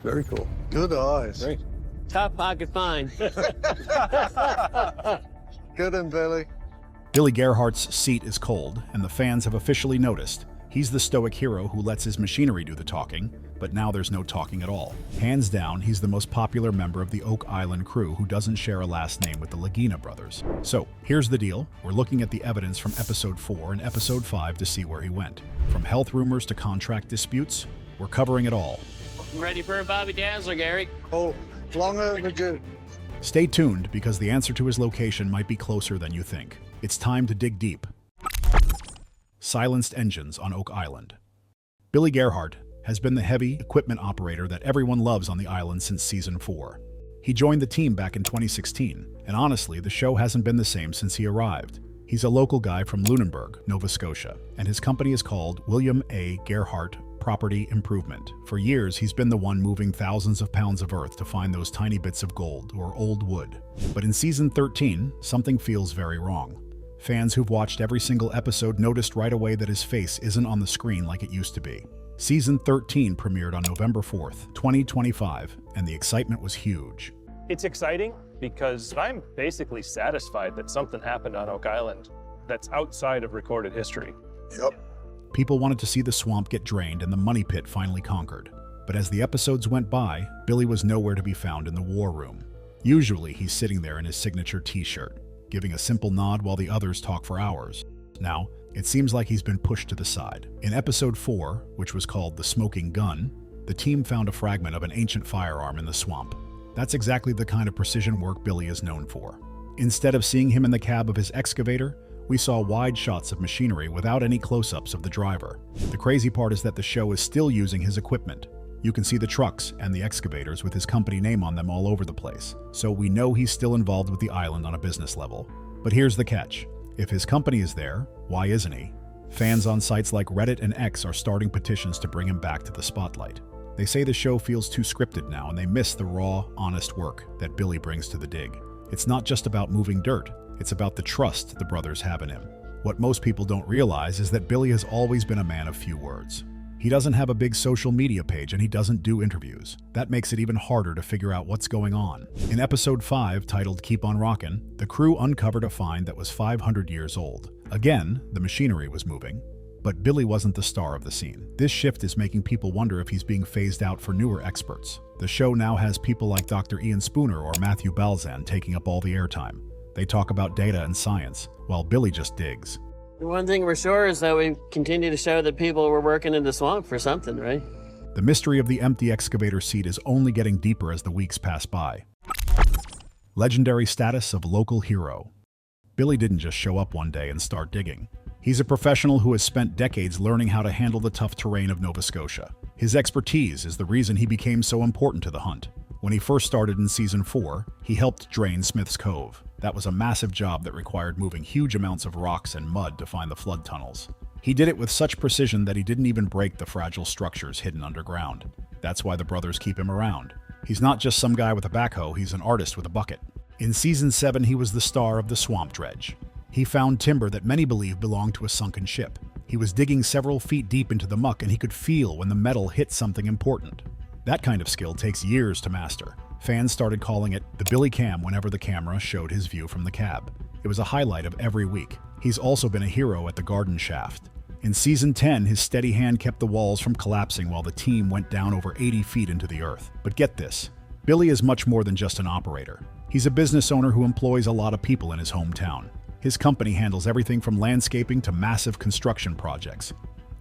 Very cool. Good eyes. Great. Top pocket find. Good one, Billy. Billy Gerhardt's seat is cold, and the fans have officially noticed. He's the stoic hero who lets his machinery do the talking, but now there's no talking at all. Hands down, he's the most popular member of the Oak Island crew who doesn't share a last name with the Lagina brothers. So, here's the deal. We're looking at the evidence from Episode 4 and Episode 5 to see where he went. From health rumors to contract disputes, we're covering it all. I'm ready for a Bobby Dazzler, Gary. Oh, long overdue. Stay tuned, because the answer to his location might be closer than you think. It's time to dig deep. Silenced engines on Oak Island. Billy Gerhardt has been the heavy equipment operator that everyone loves on the island since Season 4. He joined the team back in 2016, and honestly, the show hasn't been the same since he arrived. He's a local guy from Lunenburg, Nova Scotia, and his company is called William A. Gerhardt Property Improvement. For years, he's been the one moving thousands of pounds of earth to find those tiny bits of gold or old wood. But in Season 13, something feels very wrong. Fans who've watched every single episode noticed right away that his face isn't on the screen like it used to be. Season 13 premiered on November 4th, 2025, and the excitement was huge. It's exciting because I'm basically satisfied that something happened on Oak Island that's outside of recorded history. Yep. People wanted to see the swamp get drained and the money pit finally conquered. But as the episodes went by, Billy was nowhere to be found in the war room. Usually, he's sitting there in his signature t-shirt, giving a simple nod while the others talk for hours. Now, it seems like he's been pushed to the side. In Episode 4, which was called The Smoking Gun, the team found a fragment of an ancient firearm in the swamp. That's exactly the kind of precision work Billy is known for. Instead of seeing him in the cab of his excavator, we saw wide shots of machinery without any close-ups of the driver. The crazy part is that the show is still using his equipment. You can see the trucks and the excavators with his company name on them all over the place, so we know he's still involved with the island on a business level. But here's the catch. If his company is there, why isn't he? Fans on sites like Reddit and X are starting petitions to bring him back to the spotlight. They say the show feels too scripted now, and they miss the raw, honest work that Billy brings to the dig. It's not just about moving dirt, it's about the trust the brothers have in him. What most people don't realize is that Billy has always been a man of few words. He doesn't have a big social media page, and he doesn't do interviews. That makes it even harder to figure out what's going on. In Episode 5, titled Keep on Rockin', the crew uncovered a find that was 500 years old. Again, the machinery was moving, but Billy wasn't the star of the scene. This shift is making people wonder if he's being phased out for newer experts. The show now has people like Dr. Ian Spooner or Matthew Balzan taking up all the airtime. They talk about data and science, while Billy just digs. One thing we're sure is that we continue to show that people were working in the swamp for something, right? The mystery of the empty excavator seat is only getting deeper as the weeks pass by. Legendary status of local hero. Billy didn't just show up one day and start digging. He's a professional who has spent decades learning how to handle the tough terrain of Nova Scotia. His expertise is the reason he became so important to the hunt. When he first started in Season 4, he helped drain Smith's Cove. That was a massive job that required moving huge amounts of rocks and mud to find the flood tunnels. He did it with such precision that he didn't even break the fragile structures hidden underground. That's why the brothers keep him around. He's not just some guy with a backhoe, he's an artist with a bucket. In Season 7, he was the star of the swamp dredge. He found timber that many believe belonged to a sunken ship. He was digging several feet deep into the muck, and he could feel when the metal hit something important. That kind of skill takes years to master. Fans started calling it the Billy Cam whenever the camera showed his view from the cab. It was a highlight of every week. He's also been a hero at the garden shaft. In Season 10, his steady hand kept the walls from collapsing while the team went down over 80 feet into the earth. But get this, Billy is much more than just an operator. He's a business owner who employs a lot of people in his hometown. His company handles everything from landscaping to massive construction projects.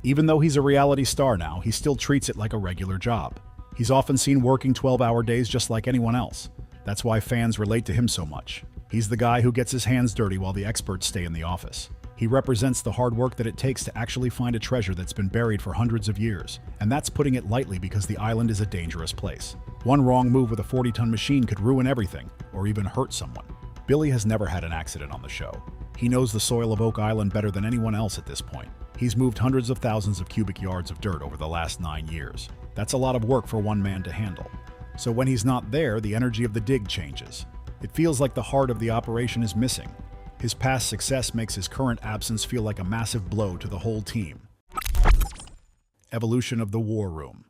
Even though he's a reality star now, he still treats it like a regular job. He's often seen working 12-hour days just like anyone else. That's why fans relate to him so much. He's the guy who gets his hands dirty while the experts stay in the office. He represents the hard work that it takes to actually find a treasure that's been buried for hundreds of years. And that's putting it lightly, because the island is a dangerous place. One wrong move with a 40-ton machine could ruin everything, or even hurt someone. Billy has never had an accident on the show. He knows the soil of Oak Island better than anyone else at this point. He's moved hundreds of thousands of cubic yards of dirt over the last 9 years. That's a lot of work for one man to handle. So when he's not there, the energy of the dig changes. It feels like the heart of the operation is missing. His past success makes his current absence feel like a massive blow to the whole team. Evolution of the war room.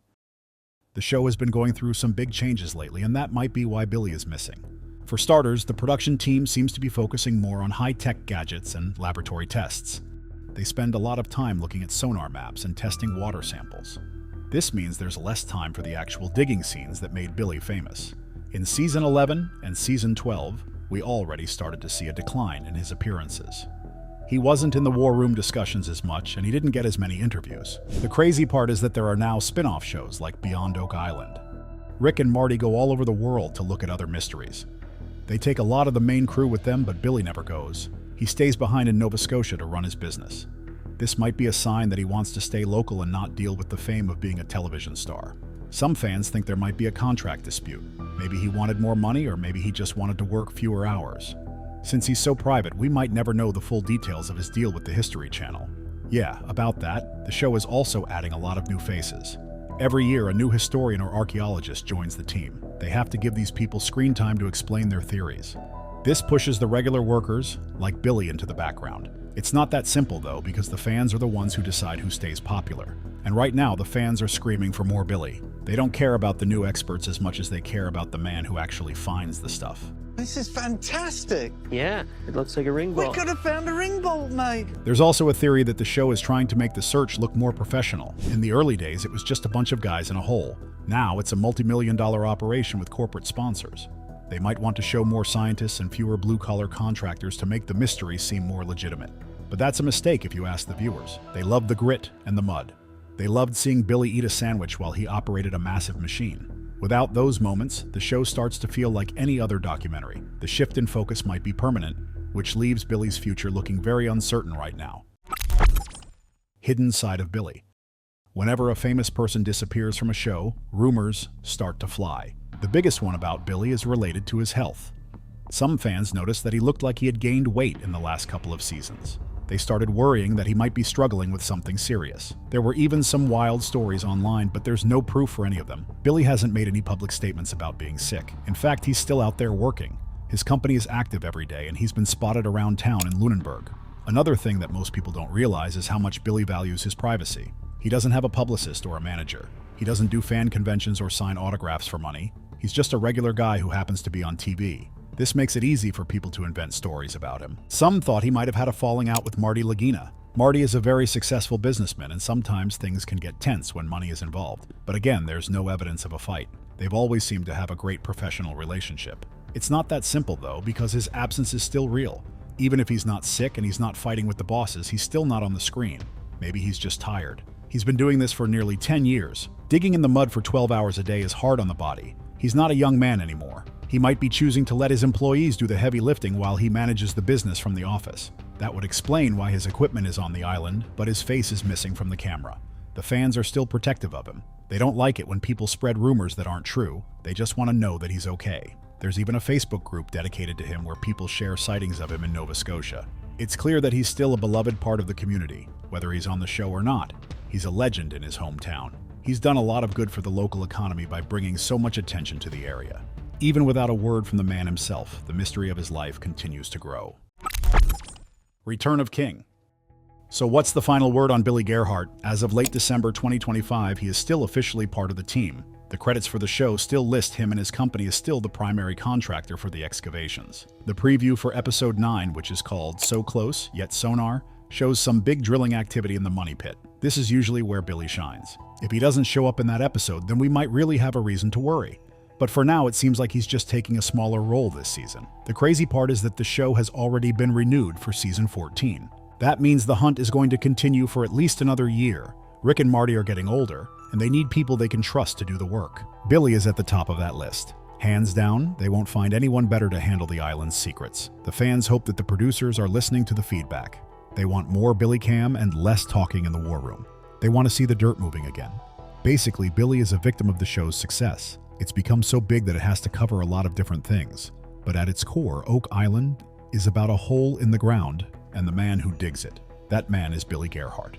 The show has been going through some big changes lately, and that might be why Billy is missing. For starters, the production team seems to be focusing more on high-tech gadgets and laboratory tests. They spend a lot of time looking at sonar maps and testing water samples. This means there's less time for the actual digging scenes that made Billy famous. In Season 11 and Season 12, we already started to see a decline in his appearances. He wasn't in the war room discussions as much, and he didn't get as many interviews. The crazy part is that there are now spin-off shows like Beyond Oak Island. Rick and Marty go all over the world to look at other mysteries. They take a lot of the main crew with them, but Billy never goes. He stays behind in Nova Scotia to run his business. This might be a sign that he wants to stay local and not deal with the fame of being a television star. Some fans think there might be a contract dispute. Maybe he wanted more money, or maybe he just wanted to work fewer hours. Since he's so private, we might never know the full details of his deal with the History Channel. Yeah, about that, the show is also adding a lot of new faces. Every year, a new historian or archaeologist joins the team. They have to give these people screen time to explain their theories. This pushes the regular workers, like Billy, into the background. It's not that simple, though, because the fans are the ones who decide who stays popular. And right now, the fans are screaming for more Billy. They don't care about the new experts as much as they care about the man who actually finds the stuff. This is fantastic. Yeah, it looks like a ring We bolt. could have found a ring bolt, mate. There's also a theory that the show is trying to make the search look more professional. In the early days, it was just a bunch of guys in a hole. Now, it's a multi-million-dollar operation with corporate sponsors. They might want to show more scientists and fewer blue-collar contractors to make the mystery seem more legitimate. But that's a mistake if you ask the viewers. They loved the grit and the mud. They loved seeing Billy eat a sandwich while he operated a massive machine. Without those moments, the show starts to feel like any other documentary. The shift in focus might be permanent, which leaves Billy's future looking very uncertain right now. Hidden side of Billy. Whenever a famous person disappears from a show, rumors start to fly. The biggest one about Billy is related to his health. Some fans noticed that he looked like he had gained weight in the last couple of seasons. They started worrying that he might be struggling with something serious. There were even some wild stories online, but there's no proof for any of them. Billy hasn't made any public statements about being sick. In fact, he's still out there working. His company is active every day, and he's been spotted around town in Lunenburg. Another thing that most people don't realize is how much Billy values his privacy. He doesn't have a publicist or a manager. He doesn't do fan conventions or sign autographs for money. He's just a regular guy who happens to be on TV. This makes it easy for people to invent stories about him. Some thought he might have had a falling out with Marty Lagina. Marty is a very successful businessman, and sometimes things can get tense when money is involved. But again, there's no evidence of a fight. They've always seemed to have a great professional relationship. It's not that simple, though, because his absence is still real. Even if he's not sick and he's not fighting with the bosses, he's still not on the screen. Maybe he's just tired. He's been doing this for nearly 10 years. Digging in the mud for 12 hours a day is hard on the body. He's not a young man anymore. He might be choosing to let his employees do the heavy lifting while he manages the business from the office. That would explain why his equipment is on the island, but his face is missing from the camera. The fans are still protective of him. They don't like it when people spread rumors that aren't true. They just want to know that he's okay. There's even a Facebook group dedicated to him where people share sightings of him in Nova Scotia. It's clear that he's still a beloved part of the community, whether he's on the show or not. He's a legend in his hometown. He's done a lot of good for the local economy by bringing so much attention to the area. Even without a word from the man himself, the mystery of his life continues to grow. Return of King. So what's the final word on Billy Gerhardt? As of late December 2025, he is still officially part of the team. The credits for the show still list him, and his company is still the primary contractor for the excavations. The preview for episode 9, which is called So Close, Yet Sonar, shows some big drilling activity in the money pit. This is usually where Billy shines. If he doesn't show up in that episode, then we might really have a reason to worry. But for now, it seems like he's just taking a smaller role this season. The crazy part is that the show has already been renewed for season 14. That means the hunt is going to continue for at least another year. Rick and Marty are getting older, and they need people they can trust to do the work. Billy is at the top of that list. Hands down, they won't find anyone better to handle the island's secrets. The fans hope that the producers are listening to the feedback. They want more Billy Cam and less talking in the war room. They want to see the dirt moving again. Basically, Billy is a victim of the show's success. It's become so big that it has to cover a lot of different things. But at its core, Oak Island is about a hole in the ground and the man who digs it. That man is Billy Gerhardt.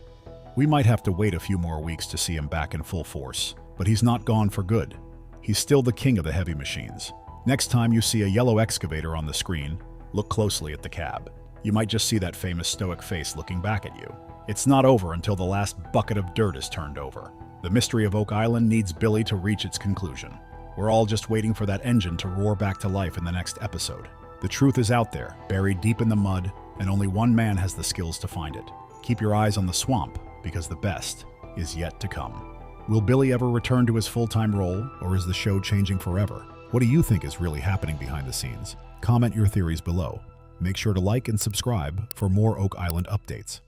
We might have to wait a few more weeks to see him back in full force, but he's not gone for good. He's still the king of the heavy machines. Next time you see a yellow excavator on the screen, look closely at the cab. You might just see that famous stoic face looking back at you. It's not over until the last bucket of dirt is turned over. The mystery of Oak Island needs Billy to reach its conclusion. We're all just waiting for that engine to roar back to life in the next episode. The truth is out there, buried deep in the mud, and only one man has the skills to find it. Keep your eyes on the swamp, because the best is yet to come. Will Billy ever return to his full-time role, or is the show changing forever? What do you think is really happening behind the scenes? Comment your theories below. Make sure to like and subscribe for more Oak Island updates.